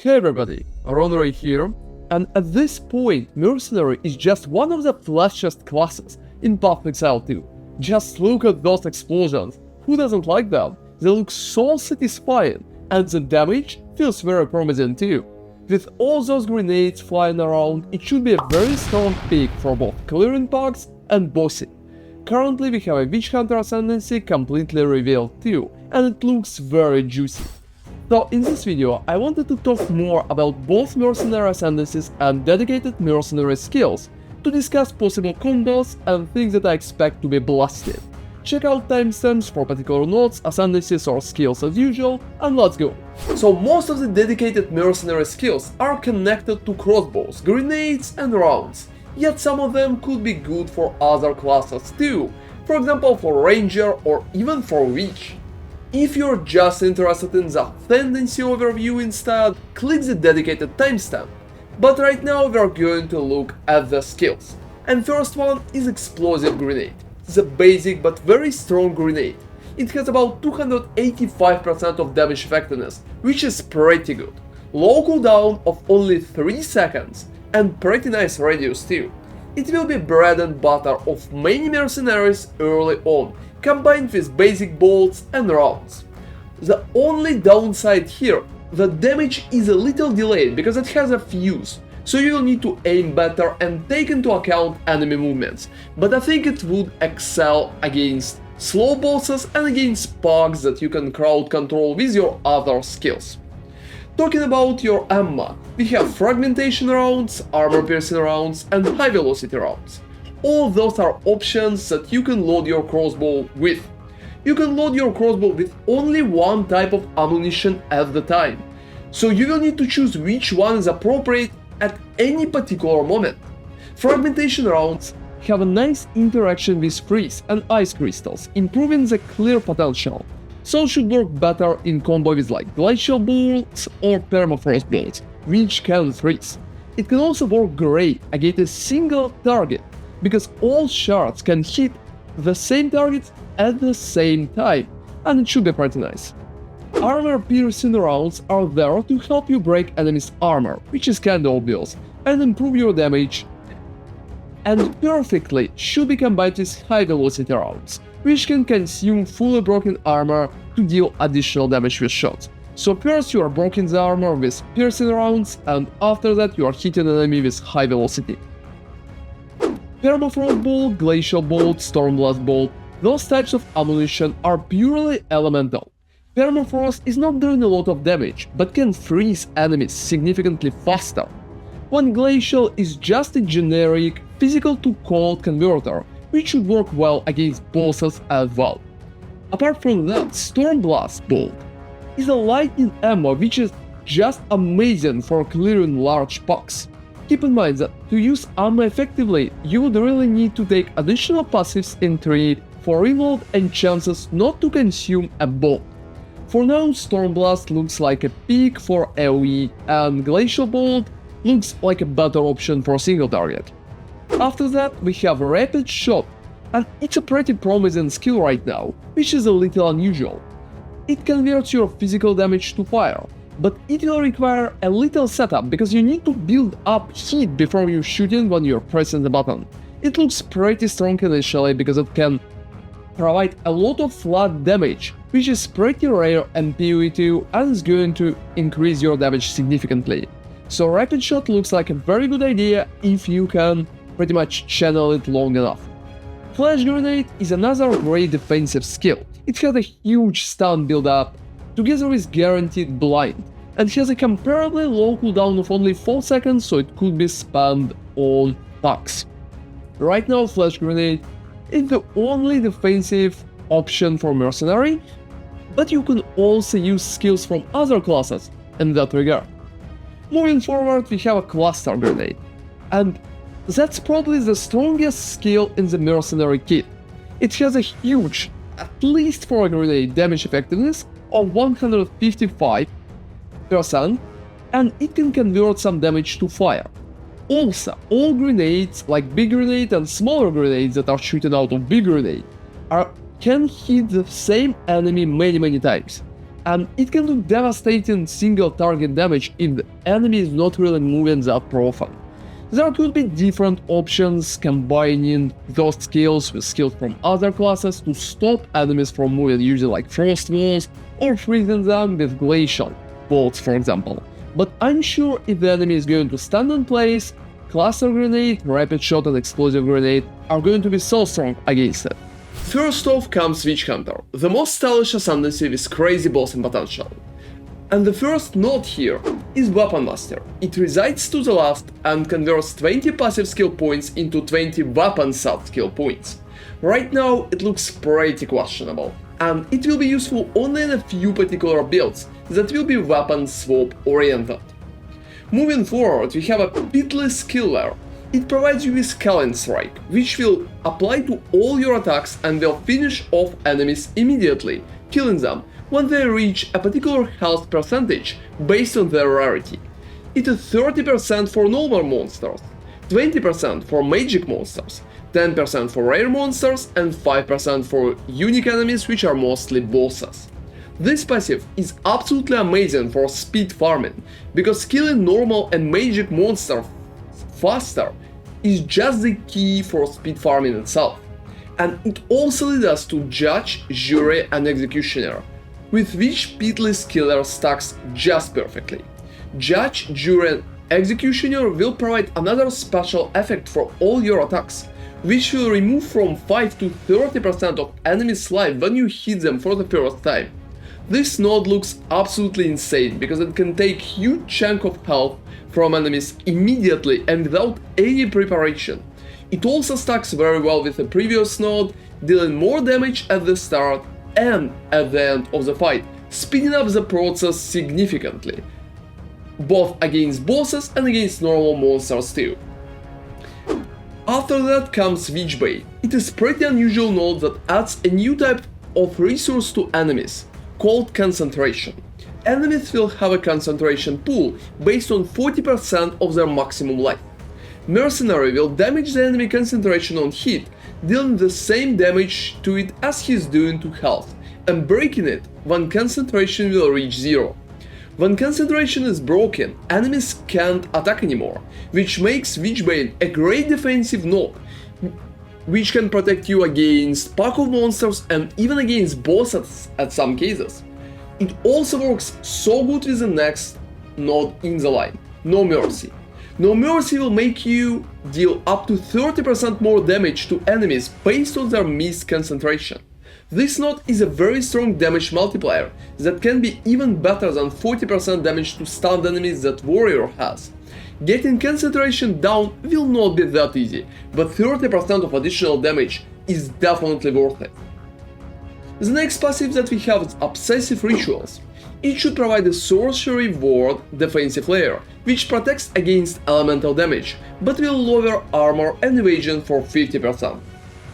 Hey everybody, ronarray here, and at this point, Mercenary is just one of the flashiest classes in Path of Exile 2. Just look at those explosions, who doesn't like them? They look so satisfying, and the damage feels very promising too. With all those grenades flying around, it should be a very strong pick for both clearing bugs and bossing. Currently we have a Witchhunter Ascendancy completely revealed too, and it looks very juicy. So in this video, I wanted to talk more about both Mercenary Ascendancies and dedicated Mercenary skills, to discuss possible combos and things that I expect to be blasted. Check out timestamps for particular nodes, Ascendancies or skills as usual, and let's go! So most of the dedicated Mercenary skills are connected to crossbows, grenades and rounds, yet some of them could be good for other classes too, for example for Ranger or even for Witch. If you're just interested in the Ascendancy overview instead, click the dedicated timestamp. But right now we're going to look at the skills. And first one is Explosive Grenade. The basic but very strong grenade. It has about 285% of damage effectiveness, which is pretty good. Low cooldown of only 3 seconds, and pretty nice radius too. It will be bread and butter of many mercenaries early on, combined with basic bolts and rounds. The only downside here, the damage is a little delayed because it has a fuse, so you will need to aim better and take into account enemy movements, but I think it would excel against slow bosses and against bugs that you can crowd control with your other skills. Talking about your ammo, we have Fragmentation rounds, Armor piercing rounds and High Velocity rounds. All those are options that you can load your crossbow with. You can load your crossbow with only one type of ammunition at the time, so you will need to choose which one is appropriate at any particular moment. Fragmentation rounds have a nice interaction with freeze and ice crystals, improving the clear potential, so should work better in combo with like Glacial bolts or Permafrost bolts, which can freeze. It can also work great against a single target, because all shards can hit the same targets at the same time, and it should be pretty nice. Armor piercing rounds are there to help you break enemies' armor, which is kinda obvious, and improve your damage, and perfectly should be combined with high velocity rounds, which can consume fully broken armor to deal additional damage with shots. So first you are breaking the armor with piercing rounds, and after that you are hitting an enemy with high velocity. Permafrost bolt, Glacial bolt, Stormblast bolt, those types of ammunition are purely elemental. Permafrost is not doing a lot of damage, but can freeze enemies significantly faster, when Glacial is just a generic physical to cold converter, which should work well against bosses as well. Apart from that, Stormblast bolt is a lightning ammo which is just amazing for clearing large pucks. Keep in mind that to use ammo effectively, you would really need to take additional passives in trade for reload and chances not to consume a bolt. For now, Stormblast looks like a pick for AoE, and Glacial Bolt looks like a better option for single target. After that, we have Rapid Shot, and it's a pretty promising skill right now, which is a little unusual. It converts your physical damage to fire, but it will require a little setup because you need to build up heat before you shooting when you're pressing the button. It looks pretty strong initially because it can provide a lot of flat damage, which is pretty rare in PoE 2 and is going to increase your damage significantly. So Rapid Shot looks like a very good idea if you can pretty much channel it long enough. Flash Grenade is another great defensive skill. It has a huge stun build-up, together with guaranteed blind, and has a comparably low cooldown of only 4 seconds, so it could be spammed on pucks. Right now, Flash Grenade is the only defensive option for Mercenary, but you can also use skills from other classes in that regard. Moving forward, we have a Cluster Grenade, and that's probably the strongest skill in the Mercenary kit. It has a huge, at least for a grenade, damage effectiveness of 155%, and it can convert some damage to fire. Also, all grenades, like big grenade and smaller grenades that are shooting out of big grenade, can hit the same enemy many times. and it can do devastating single target damage if the enemy is not really moving that often. There could be different options, combining those skills with skills from other classes to stop enemies from moving, using like Frost Walls or freezing them with Glacial bolts, for example. But I'm sure if the enemy is going to stand in place, Cluster Grenade, Rapid Shot and Explosive Grenade are going to be so strong against it. First off comes Witchhunter, the most stylish Ascendancy with crazy bossing potential. And the first node here is Weapon Master. It resides to the left and converts 20 passive skill points into 20 weapon sub skill points. Right now it looks pretty questionable, and it will be useful only in a few particular builds that will be weapon swap oriented. Moving forward, we have a pitless killer. It provides you with Calling Strike, which will apply to all your attacks and will finish off enemies immediately, killing them when they reach a particular health percentage based on their rarity. It is 30% for normal monsters, 20% for magic monsters, 10% for rare monsters and 5% for unique enemies, which are mostly bosses. This passive is absolutely amazing for speed farming, because killing normal and magic monsters faster is just the key for speed farming itself. And it also leads us to Judge, Jury and Executioner, with which pitless killer stacks just perfectly. Judge, Jury and Executioner will provide another special effect for all your attacks, which will remove from 5 to 30% of enemies' life when you hit them for the first time. This node looks absolutely insane, because it can take huge chunk of health from enemies immediately and without any preparation. It also stacks very well with the previous node, dealing more damage at the start and at the end of the fight, speeding up the process significantly, both against bosses and against normal monsters too. After that comes Witchbane. It is pretty unusual node that adds a new type of resource to enemies, called Concentration. Enemies will have a concentration pool based on 40% of their maximum life. Mercenary will damage the enemy concentration on hit, dealing the same damage to it as he's doing to health, and breaking it when concentration will reach 0. When concentration is broken, enemies can't attack anymore, which makes Witchbane a great defensive node, which can protect you against pack of monsters and even against bosses at some cases. It also works so good with the next node in the line, No Mercy. No Mercy will make you deal up to 30% more damage to enemies based on their missed concentration. This node is a very strong damage multiplier that can be even better than 40% damage to stunned enemies that Warrior has. Getting concentration down will not be that easy, but 30% of additional damage is definitely worth it. The next passive that we have is Obsessive Rituals. It should provide a sorcery ward defensive layer, which protects against elemental damage, but will lower armor and evasion for 50%.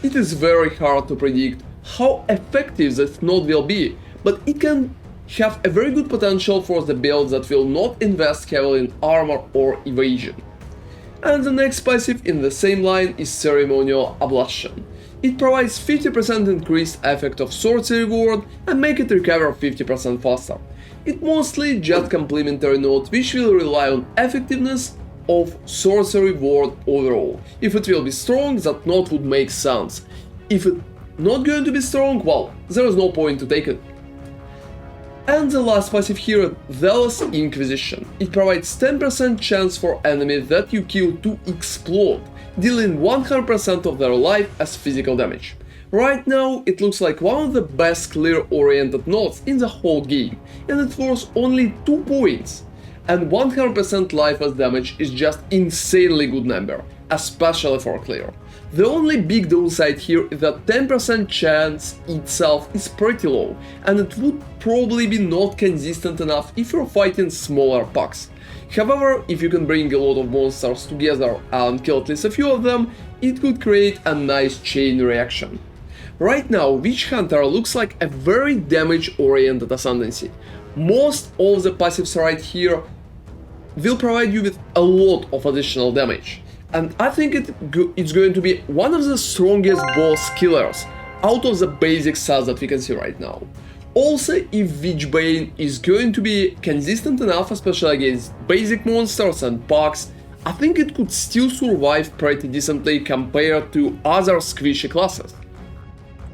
It is very hard to predict how effective this node will be, but it can have a very good potential for the builds that will not invest heavily in armor or evasion. And the next passive in the same line is Ceremonial Ablution. It provides 50% increased effect of sorcery ward and make it recover 50% faster. It mostly just complementary node which will rely on effectiveness of sorcery ward overall. If it will be strong, that node would make sense. If it's not going to be strong, well, there is no point to take it. And the last passive here, Zealous Inquisition. It provides 10% chance for enemies that you kill to explode, dealing 100% of their life as physical damage. Right now it looks like one of the best clear-oriented nodes in the whole game, and it worth only 2 points. And 100% life as damage is just insanely good number, especially for clear. The only big downside here is that 10% chance itself is pretty low, and it would probably be not consistent enough if you're fighting smaller packs. However, if you can bring a lot of monsters together and kill at least a few of them, it could create a nice chain reaction. Right now, Witchhunter looks like a very damage-oriented Ascendancy. Most of the passives right here will provide you with a lot of additional damage. And I think it's going to be one of the strongest boss killers out of the basic sets that we can see right now. Also, if Witchbane is going to be consistent enough, especially against basic monsters and bugs, I think it could still survive pretty decently compared to other squishy classes.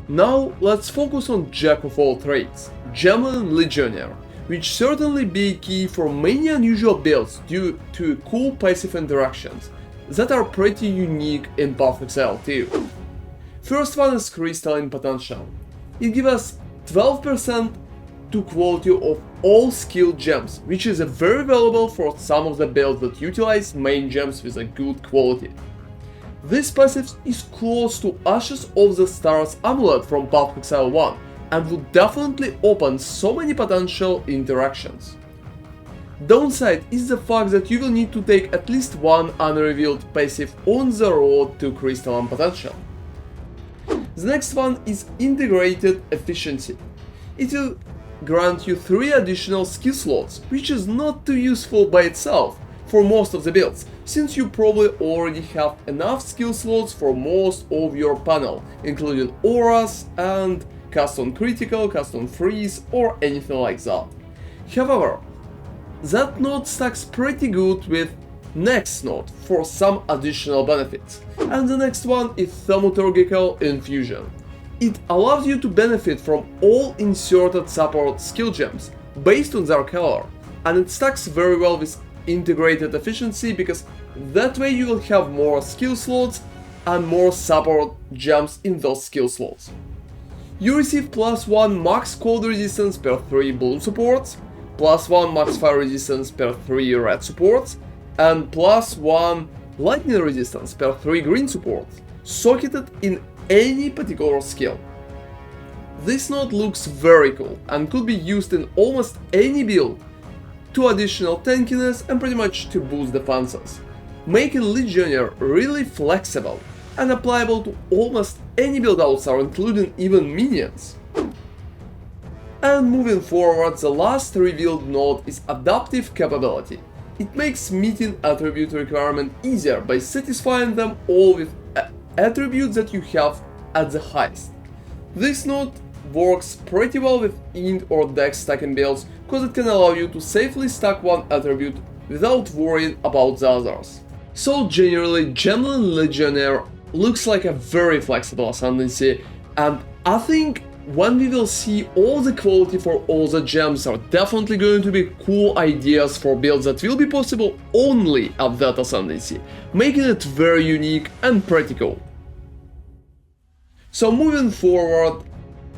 Now let's focus on Jack of all trades, Gemling Legionnaire, which certainly be key for many unusual builds due to cool passive interactions that are pretty unique in Path of Exile too. First one is Crystalline Potential. It gives us 12% to quality of all skill gems, which is very valuable for some of the builds that utilize main gems with a good quality. This passive is close to Ashes of the Stars Amulet from Path of Exile 1 and would definitely open so many potential interactions. Downside is the fact that you will need to take at least one unrevealed passive on the road to Crystalline Potential. The next one is Integrated Efficiency. It will grant you 3 additional skill slots, which is not too useful by itself for most of the builds, since you probably already have enough skill slots for most of your panel, including auras and cast on critical, cast on freeze or anything like that. However, that node stacks pretty good with next node for some additional benefits. And the next one is Thaumaturgical Infusion. It allows you to benefit from all inserted support skill gems based on their color, and it stacks very well with Integrated Efficiency because that way you will have more skill slots and more support gems in those skill slots. You receive +1 max cold resistance per 3 blue supports, +1 max fire resistance per 3 red supports, and +1 lightning resistance per 3 green supports, socketed in any particular skill. This node looks very cool and could be used in almost any build to additional tankiness and pretty much to boost defenses, making Legionnaire really flexible and applicable to almost any build out there, including even minions. And moving forward, the last revealed node is Adaptive Capability. It makes meeting attribute requirement easier by satisfying them all with attributes that you have at the highest. This node works pretty well with int or dex stacking builds because it can allow you to safely stack one attribute without worrying about the others. So generally, Gemling Legionnaire looks like a very flexible Ascendancy, and I think when we will see all the quality for all the gems are definitely going to be cool ideas for builds that will be possible only at that Ascendancy, making it very unique and pretty cool. So moving forward,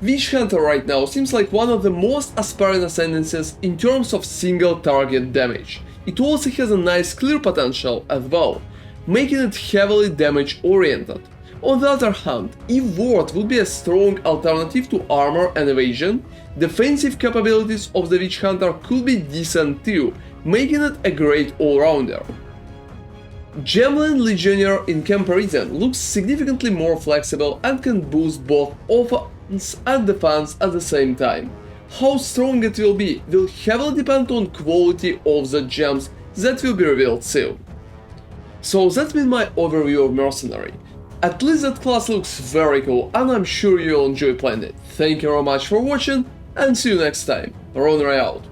Witchhunter right now seems like one of the most aspiring Ascendancies in terms of single target damage. It also has a nice clear potential as well, making it heavily damage oriented. On the other hand, if Ward would be a strong alternative to Armour and Evasion, defensive capabilities of the Witchhunter could be decent too, making it a great all-rounder. Gemling Legionnaire in comparison looks significantly more flexible and can boost both offense and defense at the same time. How strong it will be will heavily depend on quality of the gems that will be revealed soon. So that's been my overview of Mercenary. At least that class looks very cool and I'm sure you'll enjoy playing it. Thank you very much for watching and see you next time. ronarray out.